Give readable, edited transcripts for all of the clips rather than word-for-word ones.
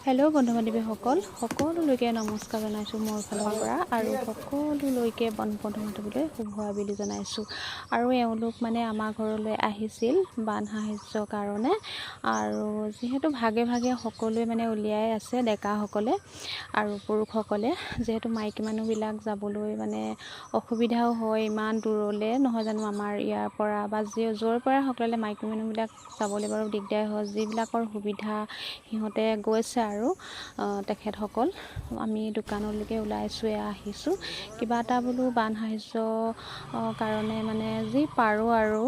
Hello' বন্ধু-বান্ধৱীসকল, সকলোলৈকে নমস্কাৰ জনাইছোঁ মোৰ ফালৰ পৰা আৰু সকলোলৈকে বন্ধু-বান্ধৱীলৈ শুভ আবেলি জনাইছোঁ। আৰু এওঁলোক আমাৰ ঘৰলৈ আহিছিল বান সাহায্যৰ কাৰণে। আৰু যিহেতু ভাগে ভাগে সকলোৱে উলিয়াই আছে, ডেকাসকলে আৰু পুৰুষসকলে, যিহেতু মাইকী মানুহবিলাক যাবলৈ অসুবিধাও হয় ইমান দূৰলৈ, নহয় জানো আমাৰ ইয়াৰ পৰা বা য'ৰ পৰা সকলোৱে মাইকী মানুহবিলাক যাবলৈ বাৰু দিগদাৰ হয়। যিবিলাকৰ সুবিধা সিহঁতে গৈছে আৰু তেখেতসকল। আমি দোকানলৈকে ওলাইছোঁ, আহিছোঁ কিবা এটা বোলো বান সাহায্য কাৰণে যি পাৰোঁ আৰু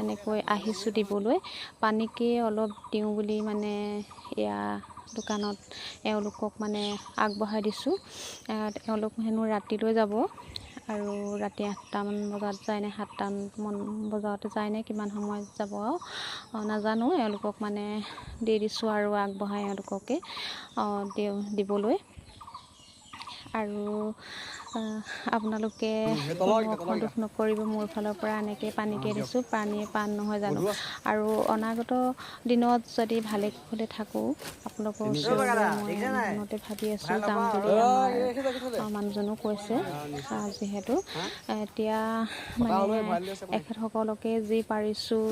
এনেকৈ আহিছোঁ দিবলৈ। পানীকে অলপ দিওঁ বুলি এয়া দোকানত এওঁলোকক আগবঢ়াই দিছোঁ। এওঁলোক হেনো ৰাতিলৈ যাব আৰু ৰাতি 8টামান বজাত যায় নে 7টামান বজাত যায় নে কিমান সময়ত যাব নাজানো। এওঁলোকক দি দিছোঁ আৰু আগবঢ়াই এওঁলোককে দিবলৈ। আৰু আপোনালোকে দুখ নকৰিব, মোৰ ফালৰ পৰা এনেকৈ পানীকে দিছোঁ। পাণ নহয় জানো। আৰু অনাগত দিনত যদি ভালে কুশলে থাকোঁ, আপোনালোকৰ ওচৰলৈ মই মনতে ভাবি আছোঁ যাম বুলি। আমাৰ মানুহজনো কৈছে, যিহেতু এতিয়া এখেতসকলকে যি পাৰিছোঁ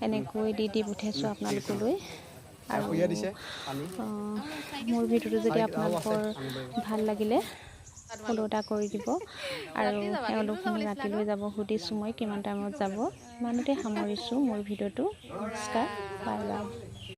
এনেকৈ দি পঠিয়াইছোঁ আপোনালোকলৈ। আৰু মোৰ ভিডিঅ'টো যদি আপোনালোকৰ ভাল লাগিলে ফ'ল' এটা কৰি দিব। আৰু এওঁলোক ৰাতিলৈ যাব সুধিছোঁ, মই কিমান টাইমত যাব। ইমানতে সামৰিছোঁ মোৰ ভিডিঅ'টো। নমস্কাৰ, বাই বাই।